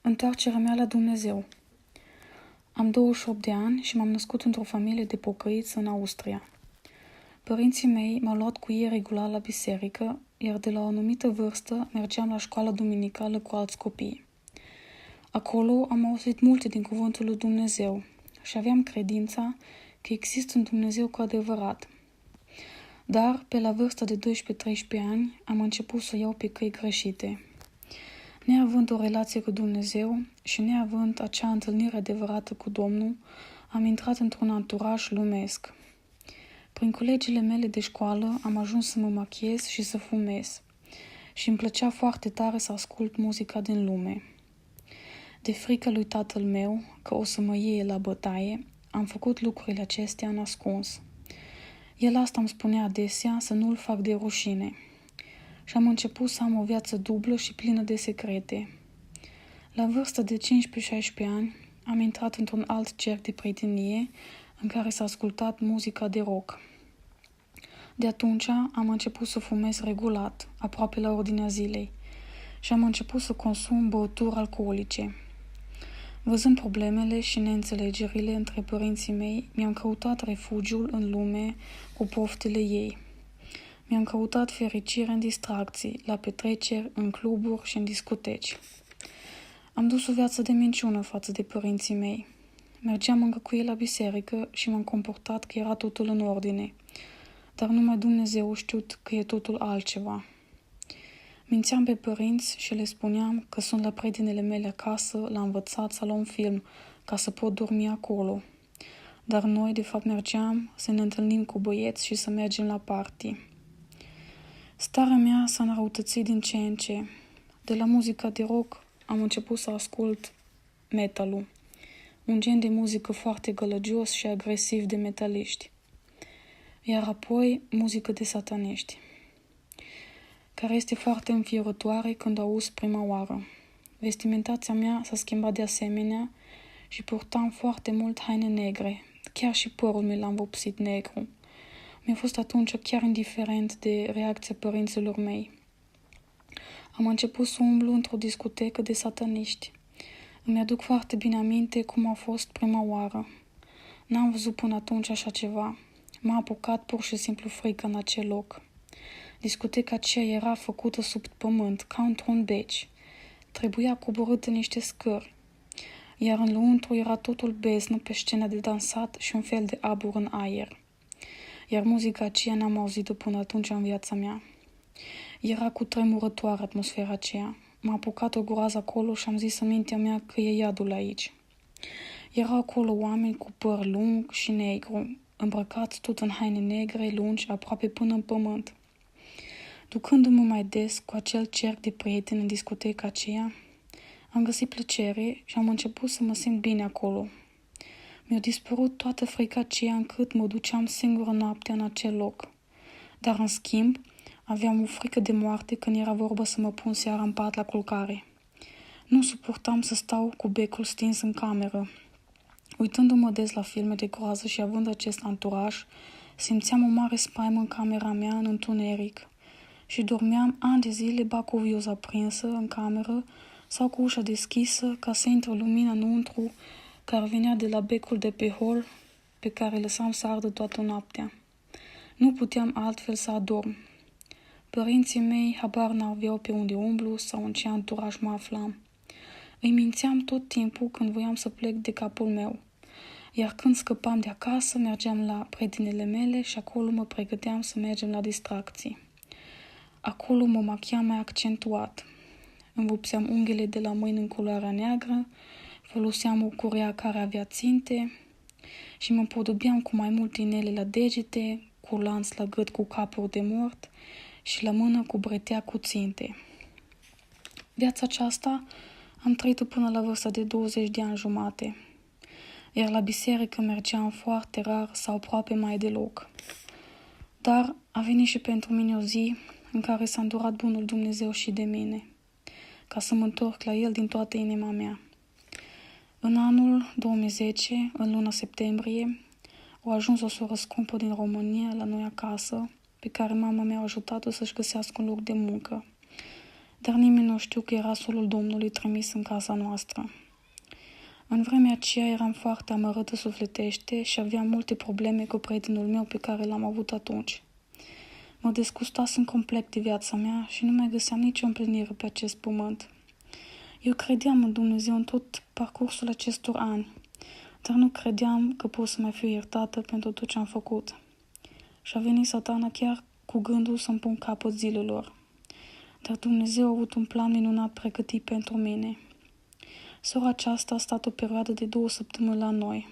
Întoarcerea mea la Dumnezeu. Am 28 de ani și m-am născut într-o familie de pocăiți în Austria. Părinții mei m-au luat cu ei regulat la biserică, iar de la o anumită vârstă mergeam la școala duminicală cu alți copii. Acolo am auzit multe din cuvântul lui Dumnezeu și aveam credința că există un Dumnezeu cu adevărat. Dar, pe la vârsta de 12-13 ani, am început să iau pe căi greșite. Neavând o relație cu Dumnezeu și neavând acea întâlnire adevărată cu Domnul, am intrat într-un anturaj lumesc. Prin colegile mele de școală am ajuns să mă machiez și să fumez. Și îmi plăcea foarte tare să ascult muzica din lume. De frică lui tatăl meu că o să mă iei la bătaie, am făcut lucrurile acestea în ascuns. El asta îmi spunea adesea să nu-l fac de rușine. Și am început să am o viață dublă și plină de secrete. La vârsta de 15-16 ani am intrat într-un alt cerc de prietenie în care s-a ascultat muzica de rock. De atunci am început să fumez regulat, aproape la ordinea zilei, și am început să consum băuturi alcoolice. Văzând problemele și neînțelegerile între părinții mei, mi-am căutat refugiul în lume cu poftele ei. Mi-am căutat fericire în distracții, la petreceri, în cluburi și în discoteci. Am dus o viață de minciună față de părinții mei. Mergeam încă cu ei la biserică și m-am comportat că era totul în ordine. Dar numai Dumnezeu știut că e totul altceva. Mințeam pe părinți și le spuneam că sunt la prietenele mele acasă, la învățat sau la un film, ca să pot dormi acolo. Dar noi, de fapt, mergeam să ne întâlnim cu băieți și să mergem la party. Starea mea s-a înrăutățit din ce în ce. De la muzica de rock am început să ascult metalul, un gen de muzică foarte gălăgios și agresiv de metaliști. Iar apoi muzică de sataniști, care este foarte înfiorătoare când auzi prima oară. Vestimentația mea s-a schimbat de asemenea și purtam foarte mult haine negre. Chiar și părul mi l-am vopsit negru. Mi-a fost atunci chiar indiferent de reacția părinților mei. Am început să umblu într-o discotecă de sataniști. Îmi aduc foarte bine aminte cum a fost prima oară. N-am văzut până atunci așa ceva. M-a apucat pur și simplu frică în acel loc. Discoteca aceea era făcută sub pământ, ca într-un beci. Trebuia coborâtă niște scări. Iar în lăuntru era totul beznă pe scena de dansat și un fel de abur în aer. Iar muzica aceea n-am auzit-o până atunci în viața mea. Era cutremurătoare atmosfera aceea. M-a apucat o groază acolo și am zis în mintea mea că e iadul aici. Erau acolo oameni cu păr lung și negru, îmbrăcați tot în haine negre, lungi, aproape până în pământ. Ducându-mă mai des cu acel cerc de prieteni în discoteca aceea, am găsit plăcere și am început să mă simt bine acolo. Mi-a dispărut toată frica aceea încât mă duceam singură noaptea în acel loc. Dar, în schimb, aveam o frică de moarte când era vorba să mă pun seara în pat la culcare. Nu suportam să stau cu becul stins în cameră. Uitându-mă des la filme de groază și având acest anturaj, simțeam o mare spaimă în camera mea în întuneric și dormeam ani de zile ba cu viuza aprinsă în cameră sau cu ușa deschisă ca să intre lumina înăuntru care venea de la becul de pe hol pe care lăsam să ardă toată noaptea. Nu puteam altfel să adorm. Părinții mei habar n-aveau pe unde umblu sau în ce anturaj mă aflam. Îi mințeam tot timpul când voiam să plec de capul meu. Iar când scăpam de acasă, mergeam la prietenele mele și acolo mă pregăteam să mergem la distracții. Acolo mă machiam mai accentuat. Îmi vopseam unghiile de la mâini în culoarea neagră, foloseam o curea care avea ținte și mă împodobeam cu mai multe inele la degete, cu lanț la gât cu capuri de mort și la mână cu bretea cu ținte. Viața aceasta am trăit-o până la vârsta de 20 de ani jumate, iar la biserică mergeam foarte rar sau aproape mai deloc. Dar a venit și pentru mine o zi în care s-a îndurat bunul Dumnezeu și de mine, ca să mă întorc la El din toată inima mea. În anul 2010, în luna septembrie, a ajuns o soră scumpă din România la noi acasă, pe care mama mi-a ajutat-o să-și găsească un loc de muncă. dar nimeni nu știu că era solul Domnului trimis în casa noastră. În vremea aceea eram foarte amărâtă sufletește și aveam multe probleme cu prietenul meu pe care l-am avut atunci. Mă desgustasem complet de viața mea și nu mai găseam nicio împlinire pe acest pământ. Eu credeam în Dumnezeu în tot parcursul acestor ani, dar nu credeam că pot să mai fiu iertată pentru tot ce am făcut. Și a venit Satana chiar cu gândul să-mi pun capăt zilelor. Dar Dumnezeu a avut un plan minunat pregătit pentru mine. Sora aceasta a stat o perioadă de 2 săptămâni la noi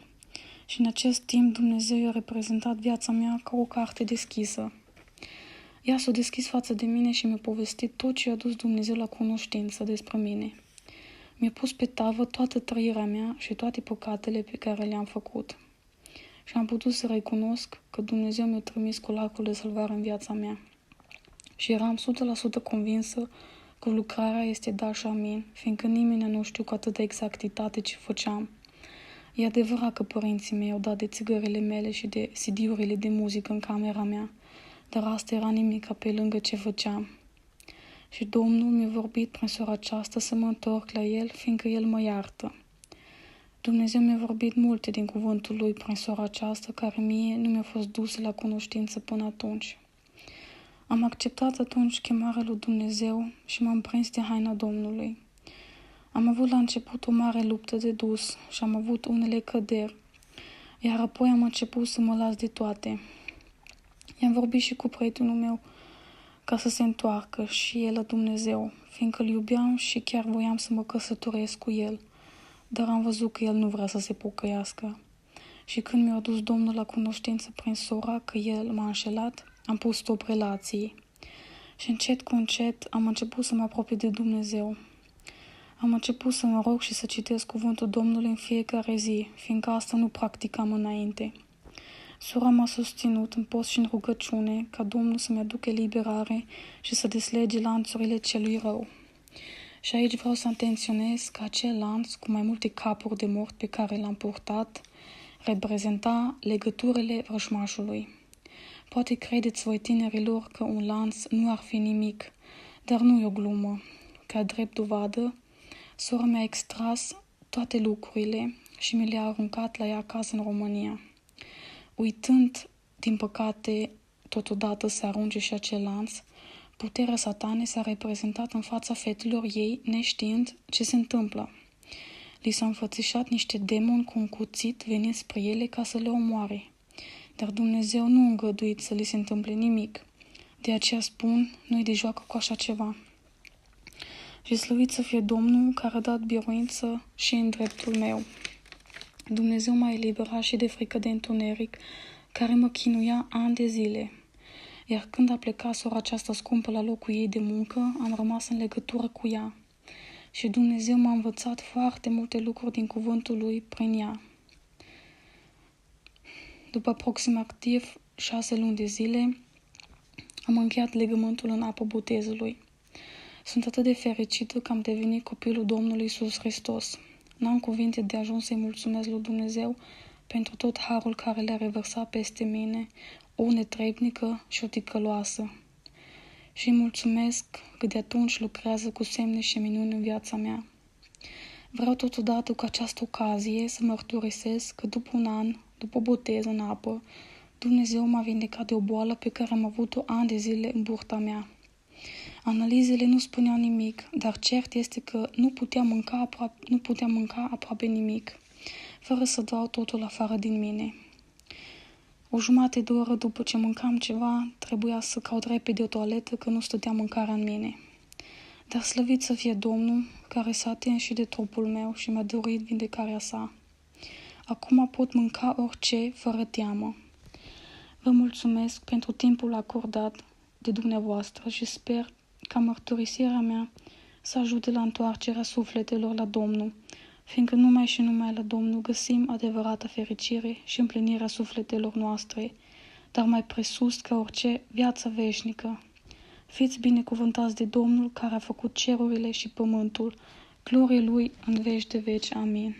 și în acest timp Dumnezeu i-a reprezentat viața mea ca o carte deschisă. Ea s-a deschis față de mine și mi-a povestit tot ce i-a dus Dumnezeu la cunoștință despre mine. Mi-a pus pe tavă toată trăirea mea și toate păcatele pe care le-am făcut. Și am putut să recunosc că Dumnezeu mi-a trimis cu lacul de salvare în viața mea. Și eram 100% convinsă că lucrarea este da și amin, fiindcă nimeni nu știu cu atâta exactitate ce făceam. E adevărat că părinții mei au dat de țigările mele și de CD-urile de muzică în camera mea, dar asta era nimica pe lângă ce făceam. Și Domnul mi-a vorbit prin sora aceasta să mă întorc la El, fiindcă El mă iartă. Dumnezeu mi-a vorbit multe din cuvântul Lui prin sora aceasta, care mie nu mi-a fost dusă la cunoștință până atunci. Am acceptat atunci chemarea lui Dumnezeu și m-am prins de haina Domnului. Am avut la început o mare luptă de dus și am avut unele căderi, iar apoi am început să mă las de toate. I-am vorbit și cu prietenul meu ca să se întoarcă și el la Dumnezeu, fiindcă îl iubeam și chiar voiam să mă căsătoresc cu el, dar am văzut că el nu vrea să se pocăiască. Și când mi-a adus Domnul la cunoștință prin sora că el m-a înșelat, am pus stop relației. Și încet cu încet am început să mă apropii de Dumnezeu. Am început să mă rog și să citesc cuvântul Domnului în fiecare zi, fiindcă asta nu practicam înainte. Sora m-a susținut în post și în rugăciune ca Domnul să-mi aducă eliberare și să deslege lanțurile celui rău. Și aici vreau să atenționez că acel lanț cu mai multe capuri de mort pe care l-am purtat reprezenta legăturile vrăjmașului. Poate credeți voi tinerilor că un lanț nu ar fi nimic, dar nu e o glumă. Ca drept dovadă, sora mi-a extras toate lucrurile și mi le-a aruncat la ea acasă în România. Uitând, din păcate, totodată să arunce și acel lanț, puterea satanei s-a reprezentat în fața fetelor ei, neștiind ce se întâmplă. Li s-au înfățișat niște demoni cu un cuțit venind spre ele ca să le omoare. Dar Dumnezeu nu a îngăduit să li se întâmple nimic. De aceea spun, nu-i de joacă cu așa ceva. Și slăvit să fie Domnul care a dat biruință și în dreptul meu. Dumnezeu m-a eliberat și de frică de întuneric, care mă chinuia ani de zile. Iar când a plecat sora aceasta scumpă la locul ei de muncă, am rămas în legătură cu ea. Și Dumnezeu m-a învățat foarte multe lucruri din cuvântul Lui prin ea. După aproximativ 6 luni de zile, am încheiat legământul în apă botezului. Sunt atât de fericită că am devenit copilul Domnului Iisus Hristos. N-am cuvinte de ajuns să-i mulțumesc lui Dumnezeu pentru tot harul care le-a revărsat peste mine, o netrebnică și o ticăloasă. Și îi mulțumesc că de atunci lucrează cu semne și minuni în viața mea. Vreau totodată cu această ocazie să mărturisesc că după un an, după botez în apă, Dumnezeu m-a vindecat de o boală pe care am avut-o ani de zile în burta mea. Analizele nu spuneau nimic, dar cert este că nu puteam mânca aproape nimic, fără să dau totul afară din mine. O jumătate de oră după ce mâncam ceva, trebuia să caut repede o toaletă că nu stătea mâncarea în mine. Dar slăvit să fie Domnul, care s-a atins și de trupul meu și mi-a dorit vindecarea sa. Acum pot mânca orice, fără teamă. Vă mulțumesc pentru timpul acordat de dumneavoastră și sper ca mărturisirea mea să ajute la întoarcerea sufletelor la Domnul, fiindcă numai și numai la Domnul găsim adevărata fericire și împlinirea sufletelor noastre, dar mai presus ca orice viața veșnică. Fiți binecuvântați de Domnul care a făcut cerurile și pământul, glorie Lui în veci de veci. Amin.